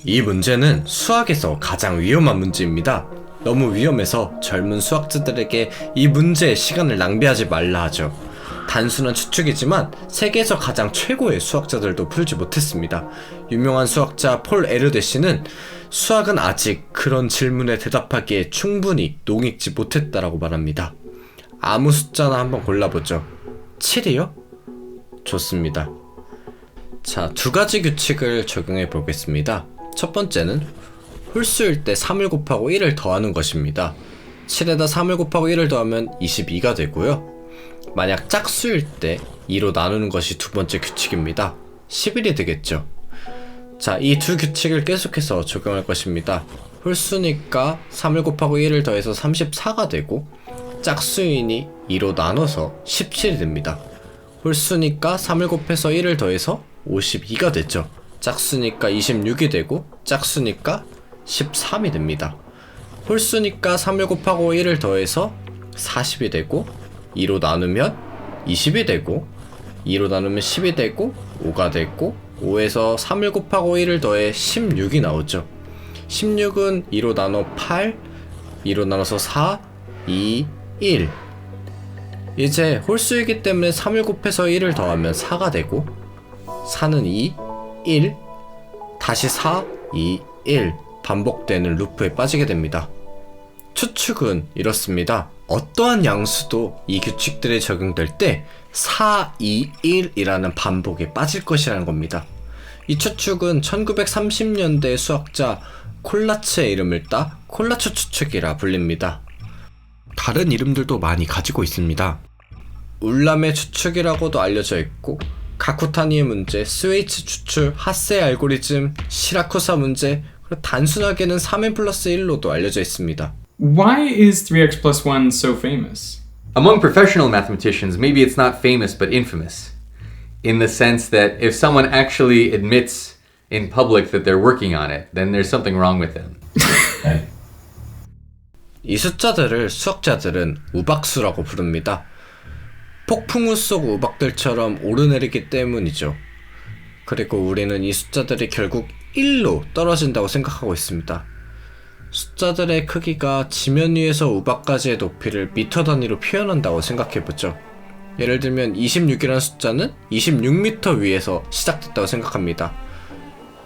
이 문제는 수학에서 가장 위험한 문제입니다. 너무 위험해서 젊은 수학자들에게 이 문제에 시간을 낭비하지 말라 하죠. 단순한 추측이지만 세계에서 가장 최고의 수학자들도 풀지 못했습니다. 유명한 수학자 폴 에르데시는 수학은 아직 그런 질문에 대답하기에 충분히 농익지 못했다라고 말합니다. 아무 숫자나 한번 골라보죠. 7이요? 좋습니다. 자, 두 가지 규칙을 적용해 보겠습니다. 첫 번째는 홀수일 때 3을 곱하고 1을 더하는 것입니다. 7에다 3을 곱하고 1을 더하면 22가 되고요. 만약 짝수일 때 2로 나누는 것이 두 번째 규칙입니다. 11이 되겠죠. 자, 이 두 규칙을 계속해서 적용할 것입니다. 홀수니까 3을 곱하고 1을 더해서 34가 되고, 짝수이니 2로 나눠서 17이 됩니다. 홀수니까 3을 곱해서 1을 더해서 52가 되죠. 짝수니까 26이 되고, 짝수니까 13이 됩니다. 홀수니까 3을 곱하고 1을 더해서 40이 되고, 2로 나누면 20이 되고, 2로 나누면 10이 되고, 5가 되고, 5에서 3을 곱하고 1을 더해 16이 나오죠. 16은 2로 나눠 8, 2로 나눠서 4, 2, 1. 이제 홀수이기 때문에 3을 곱해서 1을 더하면 4가 되고, 4는 2, 1, 다시 4, 2, 1 반복되는 루프에 빠지게 됩니다. 추측은 이렇습니다. 어떠한 양수도 이 규칙들이 적용될 때 4, 2, 1이라는 반복에 빠질 것이라는 겁니다. 이 추측은 1930년대 수학자 콜라츠의 이름을 따 콜라츠 추측이라 불립니다. 다른 이름들도 많이 가지고 있습니다. 울람의 추측이라고도 알려져 있고, 가쿠타니의 문제, 스웨이츠 추출, 하세의 알고리즘, 시라쿠사 문제, 그리고 단순하게는 3n 플러스 1로도 알려져 있습니다. Why is 3x plus 1 so famous? Among professional mathematicians, maybe it's not famous but infamous, in the sense that if someone actually admits in public that they're working on it, then there's something wrong with them. 이 숫자들을 수학자들은 우박수라고 부릅니다. 폭풍우 속 우박들처럼 오르내리기 때문이죠. 그리고 우리는 이 숫자들이 결국 1로 떨어진다고 생각하고 있습니다. 숫자들의 크기가 지면 위에서 우박까지의 높이를 미터 단위로 표현한다고 생각해보죠. 예를 들면 26이라는 숫자는 26m 위에서 시작됐다고 생각합니다.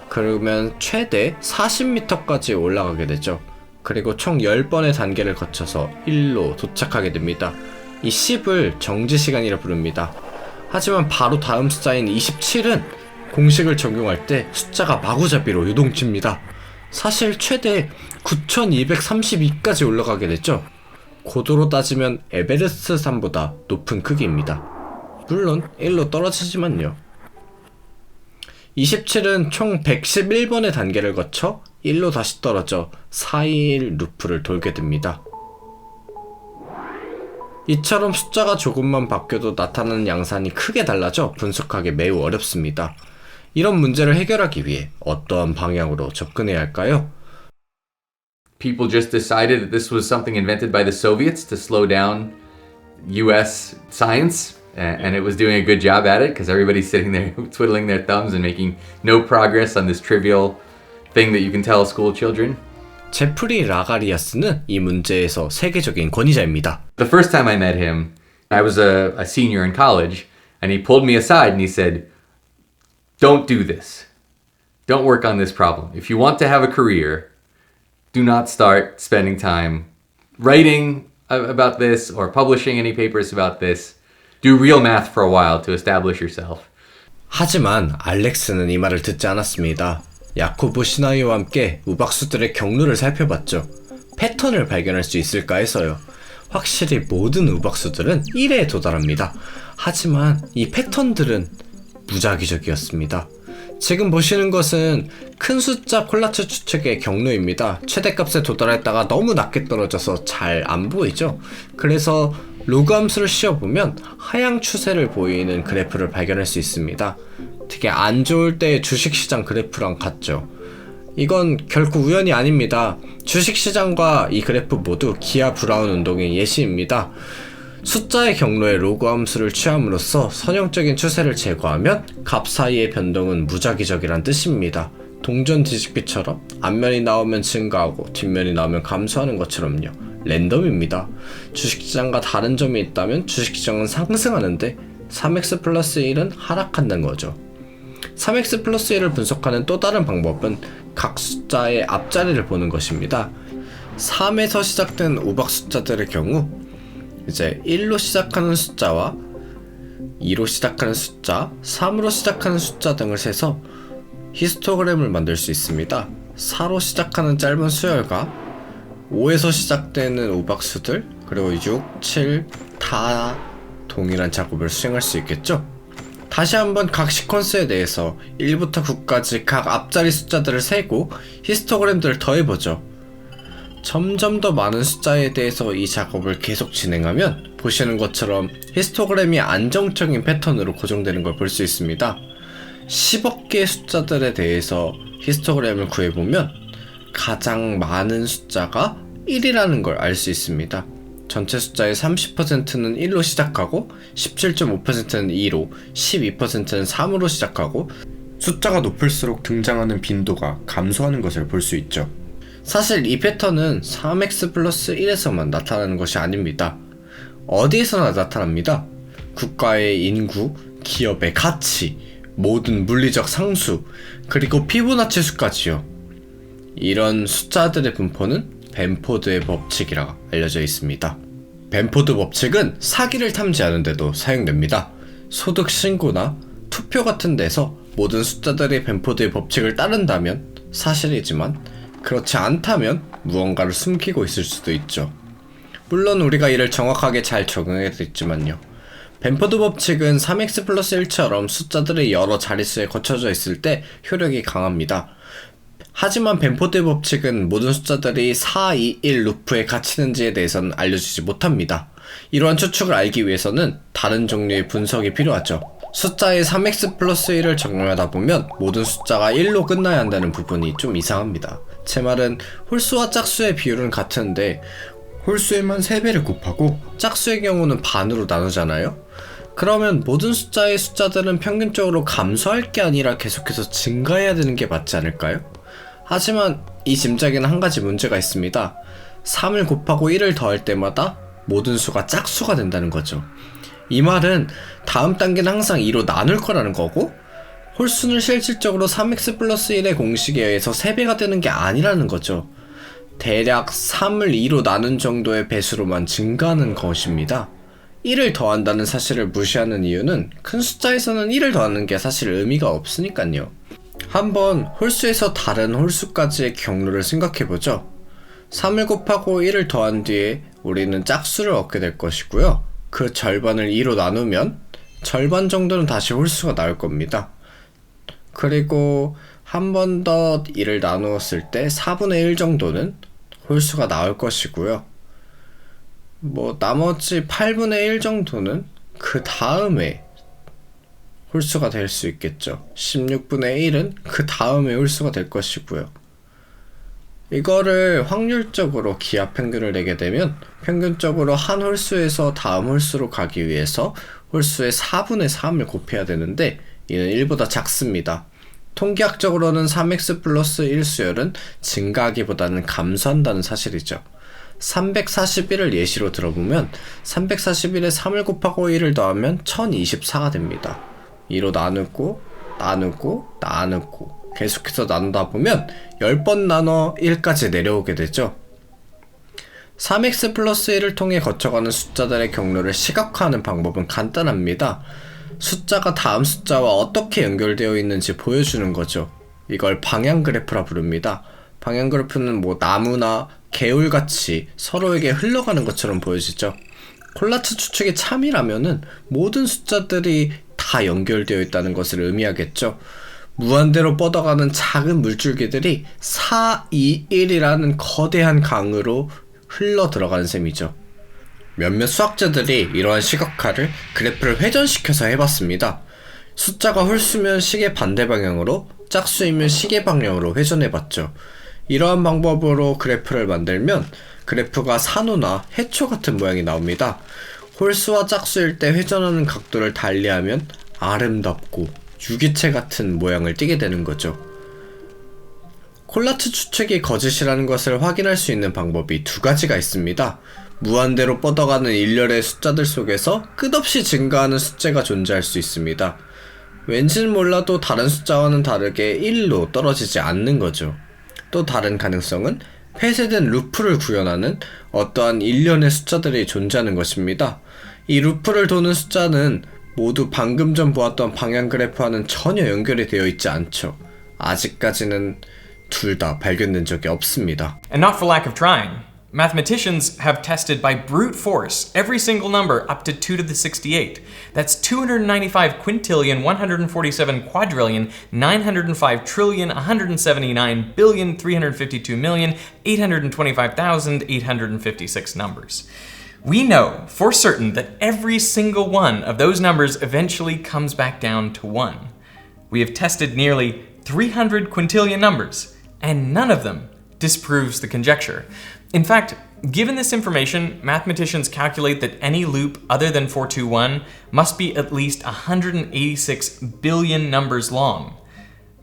그러면 최대 40m까지 올라가게 되죠. 그리고 총 10번의 단계를 거쳐서 1로 도착하게 됩니다. 이 10을 정지시간이라 부릅니다. 하지만 바로 다음 숫자인 27은 공식을 적용할 때 숫자가 마구잡이로 요동칩니다. 사실 최대 9232까지 올라가게 됐죠. 고도로 따지면 에베레스트 산보다 높은 크기입니다. 물론 1로 떨어지지만요. 27은 총 111번의 단계를 거쳐 1로 다시 떨어져 421 루프를 돌게 됩니다. 이처럼 숫자가 조금만 바뀌어도 나타나는 양산이 크게 달라져 분석하기 매우 어렵습니다. 이런 문제를 해결하기 위해 어떠한 방향으로 접근해야 할까요? People just decided that this was something invented by the Soviets to slow down US science, and it was doing a good job at it because everybody's sitting there twiddling their thumbs and making no progress on this trivial thing that you can tell school children. 제프리 라가리아스는 이 문제에서 세계적인 권위자입니다. The first time I met him, I was a senior in college, and he pulled me aside and he said, "Don't do this. Don't work on this problem. If you want to have a career, do not start spending time writing about this or publishing any papers about this. Do real math for a while to establish yourself." 하지만 알렉스는 이 말을 듣지 않았습니다. 야코브 시나이와 함께 우박수들의 경로를 살펴봤죠. 패턴을 발견할 수 있을까 해서요. 확실히 모든 우박수들은 1에 도달합니다. 하지만 이 패턴들은 무작위적이었습니다. 지금 보시는 것은 큰 숫자 콜라츠 추측의 경로입니다. 최대값에 도달했다가 너무 낮게 떨어져서 잘 안 보이죠? 그래서 로그 함수를 씌워보면 하향 추세를 보이는 그래프를 발견할 수 있습니다. 되게 안 좋을 때의 주식시장 그래프랑 같죠. 이건 결코 우연이 아닙니다. 주식시장과 이 그래프 모두 기아 브라운 운동의 예시입니다. 숫자의 경로에 로그 함수를 취함으로써 선형적인 추세를 제거하면 값 사이의 변동은 무작위적이란 뜻입니다. 동전 뒤집기처럼 앞면이 나오면 증가하고 뒷면이 나오면 감소하는 것처럼요. 랜덤입니다. 주식시장과 다른 점이 있다면 주식시장은 상승하는데 3x 플러스 1은 하락한다는 거죠. 3x 플러스 1을 분석하는 또 다른 방법은 각 숫자의 앞자리를 보는 것입니다. 3에서 시작된 우박 숫자들의 경우 이제 1로 시작하는 숫자와 2로 시작하는 숫자, 3으로 시작하는 숫자 등을 세서 히스토그램을 만들 수 있습니다. 4로 시작하는 짧은 수열과 5에서 시작되는 우박수들, 그리고 6, 7 다 동일한 작업을 수행할 수 있겠죠? 다시 한번 각 시퀀스에 대해서 1부터 9까지 각 앞자리 숫자들을 세고 히스토그램들을 더해보죠. 점점 더 많은 숫자에 대해서 이 작업을 계속 진행하면 보시는 것처럼 히스토그램이 안정적인 패턴으로 고정되는 걸 볼 수 있습니다. 10억 개의 숫자들에 대해서 히스토그램을 구해보면 가장 많은 숫자가 1이라는 걸 알 수 있습니다. 전체 숫자의 30%는 1로 시작하고 17.5%는 2로, 12%는 3으로 시작하고 숫자가 높을수록 등장하는 빈도가 감소하는 것을 볼 수 있죠. 사실 이 패턴은 3x 플러스 1에서만 나타나는 것이 아닙니다. 어디에서나 나타납니다. 국가의 인구, 기업의 가치, 모든 물리적 상수, 그리고 피보나치 수까지요. 이런 숫자들의 분포는 벤포드의 법칙이라 알려져 있습니다. 벤포드 법칙은 사기를 탐지하는 데도 사용됩니다. 소득 신고나 투표 같은 데서 모든 숫자들이 벤포드의 법칙을 따른다면 사실이지만 그렇지 않다면 무언가를 숨기고 있을 수도 있죠. 물론 우리가 이를 정확하게 잘 적용해야겠지만요. 벤포드 법칙은 3x 플러스 1처럼 숫자들이 여러 자릿수에 거쳐져 있을 때 효력이 강합니다. 하지만 벤포드 법칙은 모든 숫자들이 4, 2, 1 루프에 갇히는지에 대해서는 알려주지 못합니다. 이러한 추측을 알기 위해서는 다른 종류의 분석이 필요하죠. 숫자에 3x 플러스 1을 적용하다 보면 모든 숫자가 1로 끝나야 한다는 부분이 좀 이상합니다. 제 말은 홀수와 짝수의 비율은 같은데 홀수에만 3배를 곱하고 짝수의 경우는 반으로 나누잖아요? 그러면 모든 숫자의 숫자들은 평균적으로 감소할 게 아니라 계속해서 증가해야 되는 게 맞지 않을까요? 하지만 이 짐작에는 한 가지 문제가 있습니다. 3을 곱하고 1을 더할 때마다 모든 수가 짝수가 된다는 거죠. 이 말은 다음 단계는 항상 2로 나눌 거라는 거고 홀수는 실질적으로 3x 플러스 1의 공식에 의해서 3배가 되는 게 아니라는 거죠. 대략 3을 2로 나눈 정도의 배수로만 증가하는 것입니다. 1을 더한다는 사실을 무시하는 이유는 큰 숫자에서는 1을 더하는 게 사실 의미가 없으니까요. 한번 홀수에서 다른 홀수까지의 경로를 생각해보죠. 3을 곱하고 1을 더한 뒤에 우리는 짝수를 얻게 될 것이고요. 그 절반을 2로 나누면 절반 정도는 다시 홀수가 나올 겁니다. 그리고 한 번 더 2를 나누었을 때 4분의 1 정도는 홀수가 나올 것이고요. 나머지 8분의 1 정도는 그 다음에 홀수가 될 수 있겠죠. 16분의 1은 그 다음에 홀수가 될 것이고요. 이거를 확률적으로 기하 평균을 내게 되면 평균적으로 한 홀수에서 다음 홀수로 가기 위해서 홀수의 4분의 3을 곱해야 되는데 이는 1보다 작습니다. 통계학적으로는 3x 플러스 1 수열은 증가하기보다는 감소한다는 사실이죠. 341을 예시로 들어보면 341에 3을 곱하고 1을 더하면 1024가 됩니다. 2로 나누고 계속해서 나누다 보면 10번 나눠 1까지 내려오게 되죠. 3x 플러스 1을 통해 거쳐가는 숫자들의 경로를 시각화하는 방법은 간단합니다. 숫자가 다음 숫자와 어떻게 연결되어 있는지 보여주는 거죠. 이걸 방향 그래프라 부릅니다. 방향 그래프는 나무나 개울같이 서로에게 흘러가는 것처럼 보여지죠. 콜라츠 추측이 참이라면은 모든 숫자들이 다 연결되어 있다는 것을 의미하겠죠. 무한대로 뻗어가는 작은 물줄기들이 4, 2, 1이라는 거대한 강으로 흘러 들어가는 셈이죠. 몇몇 수학자들이 이러한 시각화를 그래프를 회전시켜서 해봤습니다. 숫자가 홀수면 시계 반대 방향으로, 짝수이면 시계 방향으로 회전해봤죠. 이러한 방법으로 그래프를 만들면 그래프가 산호나 해초 같은 모양이 나옵니다. 홀수와 짝수일 때 회전하는 각도를 달리하면 아름답고 유기체 같은 모양을 띠게 되는 거죠. 콜라츠 추측이 거짓이라는 것을 확인할 수 있는 방법이 두 가지가 있습니다. 무한대로 뻗어가는 일렬의 숫자들 속에서 끝없이 증가하는 숫자가 존재할 수 있습니다. 왠지는 몰라도 다른 숫자와는 다르게 1로 떨어지지 않는 거죠. 또 다른 가능성은 폐쇄된 루프를 구현하는 어떠한 일련의 숫자들이 존재하는 것입니다. 이 루프를 도는 숫자는 모두 방금 전 보았던 방향 그래프와는 전혀 연결이 되어 있지 않죠. 아직까지는 둘 다 발견된 적이 없습니다. And not for lack of trying. Mathematicians have tested by brute force every single number up to 2 to the 68. That's 295 quintillion, 147 quadrillion, 905 trillion, 179 billion, 352 million, 825,856 numbers. We know for certain that every single one of those numbers eventually comes back down to 1. We have tested nearly 300 quintillion numbers, and none of them disproves the conjecture. In fact, given this information, mathematicians calculate that any loop other than 421 must be at least 186 billion numbers long.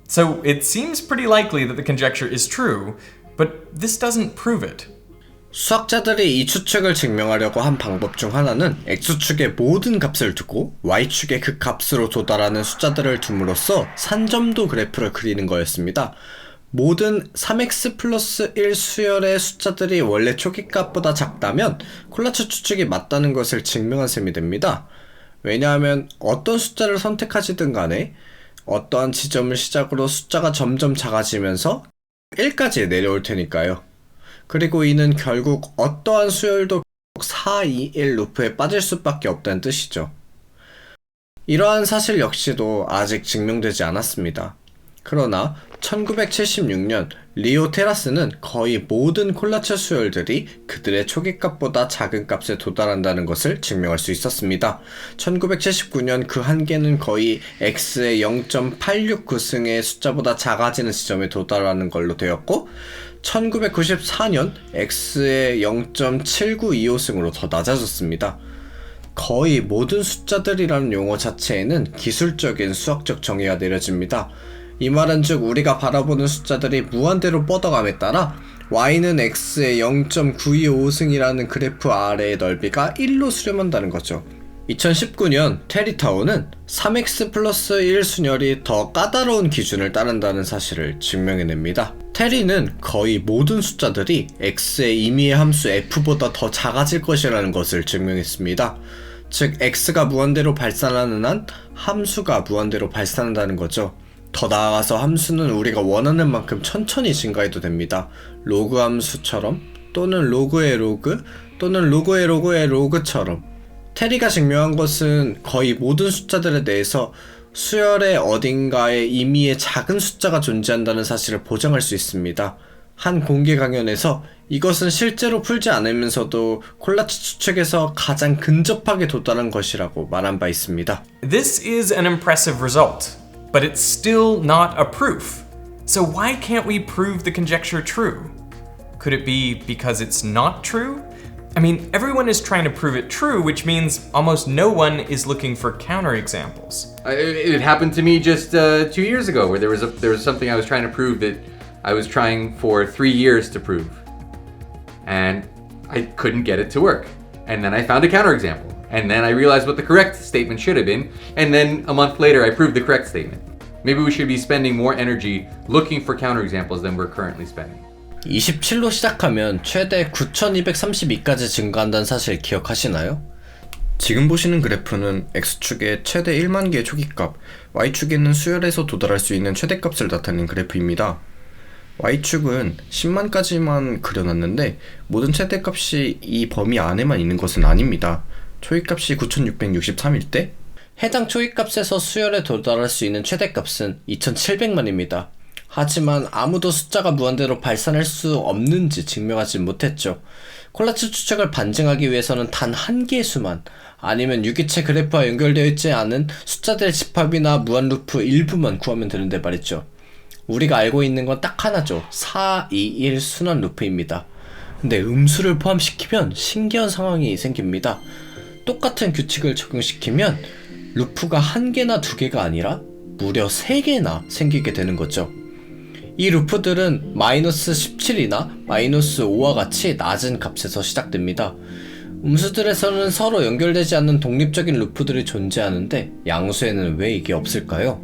So it seems pretty likely that the conjecture is true, but this doesn't prove it. 수학자들이 이 추측을 증명하려고 한 방법 중 하나는 X축의 모든 값을 두고 Y축의 그 값으로 도달하는 숫자들을 둠으로써 산점도 그래프를 그리는 거였습니다. 모든 3x 플러스 1 수열의 숫자들이 원래 초기값보다 작다면 콜라츠 추측이 맞다는 것을 증명한 셈이 됩니다. 왜냐하면 어떤 숫자를 선택하시든 간에 어떠한 지점을 시작으로 숫자가 점점 작아지면서 1까지 내려올 테니까요. 그리고 이는 결국 어떠한 수열도 4, 2, 1 루프에 빠질 수밖에 없다는 뜻이죠. 이러한 사실 역시도 아직 증명되지 않았습니다. 그러나 1976년 리오 테라스는 거의 모든 콜라츠 수열들이 그들의 초기값보다 작은 값에 도달한다는 것을 증명할 수 있었습니다. 1979년 그 한계는 거의 x의 0.869승의 숫자보다 작아지는 지점에 도달하는 걸로 되었고 1994년 x의 0.7925승으로 더 낮아졌습니다. 거의 모든 숫자들이라는 용어 자체에는 기술적인 수학적 정의가 내려집니다. 이 말은 즉 우리가 바라보는 숫자들이 무한대로 뻗어감에 따라 y는 x의 0.9255승이라는 그래프 아래의 넓이가 1로 수렴한다는 거죠. 2019년 테리타오는 3x 플러스 1 순열이 더 까다로운 기준을 따른다는 사실을 증명해냅니다. 테리는 거의 모든 숫자들이 x의 임의의 함수 f보다 더 작아질 것이라는 것을 증명했습니다. 즉 x가 무한대로 발산하는 한 함수가 무한대로 발산한다는 거죠. 더 나아가서 함수는 우리가 원하는 만큼 천천히 증가해도 됩니다. 로그 함수처럼 또는 로그의 로그 또는 로그의 로그의 로그처럼. 테리가 증명한 것은 거의 모든 숫자들에 대해서 수열의 어딘가에 임의의 작은 숫자가 존재한다는 사실을 보장할 수 있습니다. 한 공개 강연에서 이것은 실제로 풀지 않으면서도 콜라츠 추측에서 가장 근접하게 도달한 것이라고 말한 바 있습니다. This is an impressive result, but it's still not a proof. So why can't we prove the conjecture true? Could it be because it's not true? I mean, everyone is trying to prove it true, which means almost no one is looking for counterexamples. It happened to me just 2 years ago, where there was something I was trying to prove that I was trying for 3 years to prove, and I couldn't get it to work. And then I found a counterexample, and then I realized what the correct statement should have been, and then a month later I proved the correct statement. Maybe we should be spending more energy looking for counterexamples than we're currently spending. 27로 시작하면 최대 9232까지 증가한다는 사실 기억하시나요? 지금 보시는 그래프는 X축의 최대 1만 개의 초기값, Y축에는 수열에서 도달할 수 있는 최대값을 나타내는 그래프입니다. Y축은 10만까지만 그려놨는데 모든 최대값이 이 범위 안에만 있는 것은 아닙니다. 초기값이 9663일 때 해당 초기값에서 수열에 도달할 수 있는 최대값은 2700만입니다. 하지만 아무도 숫자가 무한대로 발산할 수 없는지 증명하지 못했죠. 콜라츠 추측을 반증하기 위해서는 단 한 개의 수만 아니면 유기체 그래프와 연결되어 있지 않은 숫자들의 집합이나 무한 루프 일부만 구하면 되는데 말이죠. 우리가 알고 있는 건 딱 하나죠. 4, 2, 1 순환 루프입니다. 근데 음수를 포함시키면 신기한 상황이 생깁니다. 똑같은 규칙을 적용시키면 루프가 한 개나 두 개가 아니라 무려 3개나 생기게 되는 거죠. 이 루프들은 마이너스 17이나 마이너스 5와 같이 낮은 값에서 시작됩니다. 음수들에서는 서로 연결되지 않는 독립적인 루프들이 존재하는데 양수에는 왜 이게 없을까요?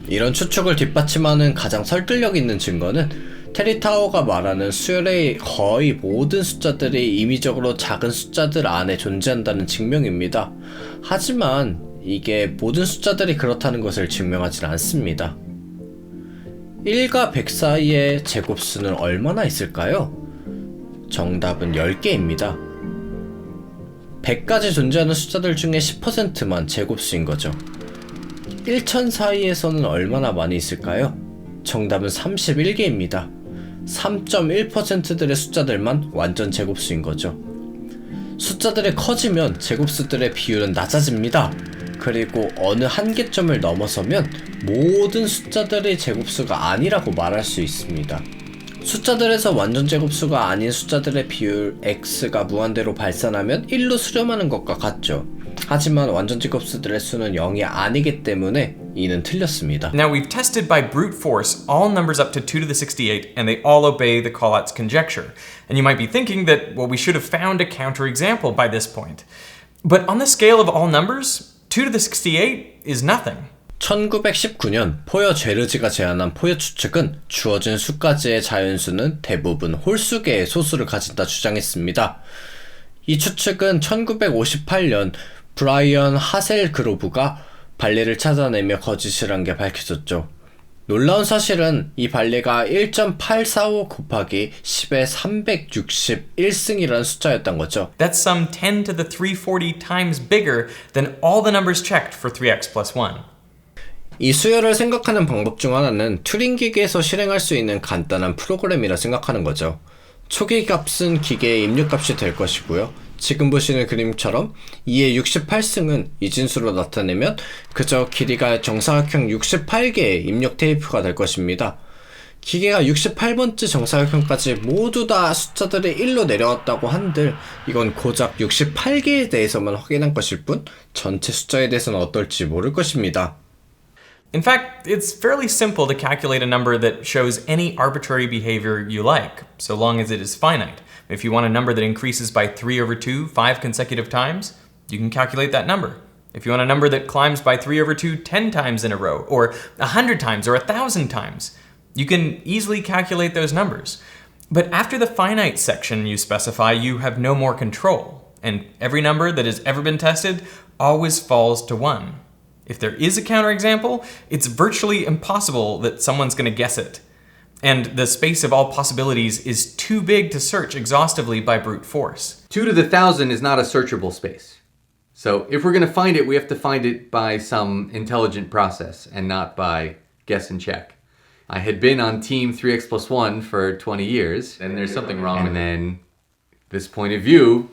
이런 추측을 뒷받침하는 가장 설득력 있는 증거는 테리 타워가 말하는 수열의 거의 모든 숫자들이 임의적으로 작은 숫자들 안에 존재한다는 증명입니다. 하지만 이게 모든 숫자들이 그렇다는 것을 증명하진 않습니다. 1과 100 사이의 제곱수는 얼마나 있을까요? 정답은 10개입니다. 100까지 존재하는 숫자들 중에 10%만 제곱수인 거죠. 1000 사이에서는 얼마나 많이 있을까요? 정답은 31개입니다. 3.1%들의 숫자들만 완전 제곱수인 거죠. 숫자들이 커지면 제곱수들의 비율은 낮아집니다. 그리고 어느 한계점을 넘어서면 모든 숫자들의 제곱수가 아니라고 말할 수 있습니다. 숫자들에서 완전 제곱수가 아닌 숫자들의 비율 x가 무한대로 발산하면 1로 수렴하는 것과 같죠. 하지만 완전 제곱수들의 수는 0이 아니기 때문에 이는 틀렸습니다. Now we've tested by brute force all numbers up to 2 to the 68 and they all obey the Collatz conjecture. And you might be thinking that, well, we should have found a counterexample by this point. But on the scale of all numbers, 2 to the 68 is nothing. 1919년 포여 제르지가 제안한 포여 추측은 주어진 수까지의 자연수는 대부분 홀수계의 소수를 가진다 주장했습니다. 이 추측은 1958년 브라이언 하셀그로브가 발리를 찾아내며 거짓을 한 게 밝혀졌죠. 놀라운 사실은 이 발리가 1.845 곱하기 10의 361승이라는 숫자였던 거죠. That's some 10 to the 340 times bigger than all the numbers checked for 3x plus 1. 이 수열을 생각하는 방법 중 하나는 튜링 기계에서 실행할 수 있는 간단한 프로그램이라 생각하는 거죠. 초기 값은 기계의 입력값이 될 것이고요. 지금 보시는 그림처럼 2의 68승은 이진수로 나타내면 그저 길이가 정사각형 68개의 입력 테이프가 될 것입니다. 기계가 68번째 정사각형까지 모두 다 숫자들이 1로 내려왔다고 한들 이건 고작 68개에 대해서만 확인한 것일 뿐 전체 숫자에 대해서는 어떨지 모를 것입니다. In fact, it's fairly simple to calculate a number that shows any arbitrary behavior you like, so long as it is finite. If you want a number that increases by 3 over 2 5 consecutive times, you can calculate that number. If you want a number that climbs by 3 over 2 10 times in a row, or 100 times, or 1,000 times, you can easily calculate those numbers. But after the finite section you specify, you have no more control, and every number that has ever been tested always falls to 1. If there is a counterexample, it's virtually impossible that someone's going to guess it. And the space of all possibilities is too big to search exhaustively by brute force. 2 to the 1,000 is not a searchable space. So if we're going to find it, we have to find it by some intelligent process and not by guess and check. I had been on team 3x plus 1 for 20 years, and there's something wrong. And then this point of view,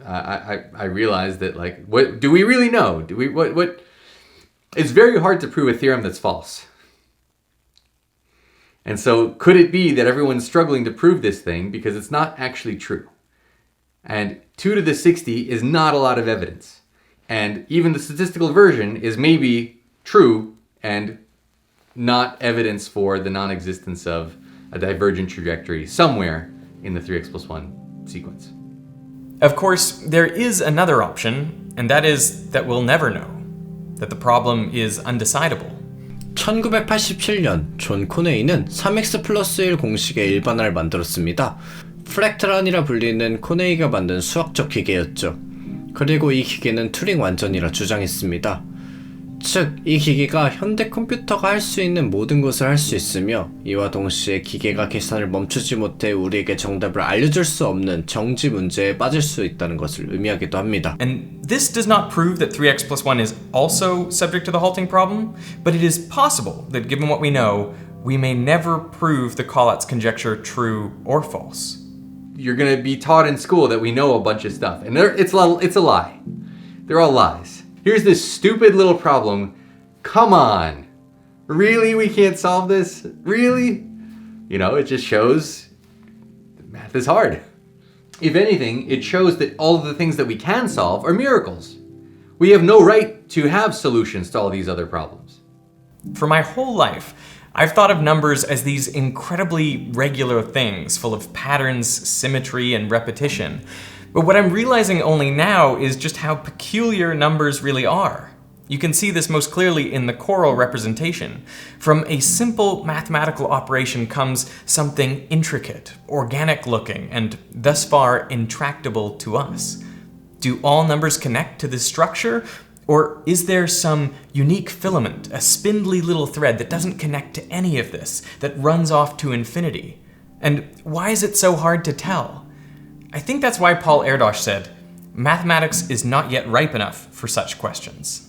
I realized that, like, what do we really know? Do we what? It's very hard to prove a theorem that's false. And so could it be that everyone's struggling to prove this thing because it's not actually true? And 2 to the 60 is not a lot of evidence. And even the statistical version is maybe true and not evidence for the non-existence of a divergent trajectory somewhere in the 3x plus 1 sequence. Of course, there is another option, and that is that we'll never know, that the problem is undecidable. 1987년 존 코네이는 3x 플러스 1 공식의 일반화를 만들었습니다. 프랙탈안이라 불리는 코네이가 만든 수학적 기계였죠. 그리고 이 기계는 튜링 완전이라 주장했습니다. 즉, 이 기계가 현대 컴퓨터가 할 수 있는 모든 것을 할 수 있으며 이와 동시에 기계가 계산을 멈추지 못해 우리에게 정답을 알려줄 수 없는 정지 문제에 빠질 수 있다는 것을 의미하기도 합니다. And this does not prove that 3x plus 1 is also subject to the halting problem, but it is possible that given what we know, we may never prove the Collatz conjecture true or false. You're going to be taught in school that we know a bunch of stuff, and it's a lie. They're all lies. Here's this stupid little problem. Come on. Really? We can't solve this? Really? You know, it just shows math is hard. If anything, it shows that all of the things that we can solve are miracles. We have no right to have solutions to all these other problems. For my whole life, I've thought of numbers as these incredibly regular things, full of patterns, symmetry, and repetition. But what I'm realizing only now is just how peculiar numbers really are. You can see this most clearly in the choral representation. From a simple mathematical operation comes something intricate, organic-looking, and thus far intractable to us. Do all numbers connect to this structure? Or is there some unique filament, a spindly little thread that doesn't connect to any of this, that runs off to infinity? And why is it so hard to tell? I think that's why Paul Erdős said, "Mathematics is not yet ripe enough for such questions."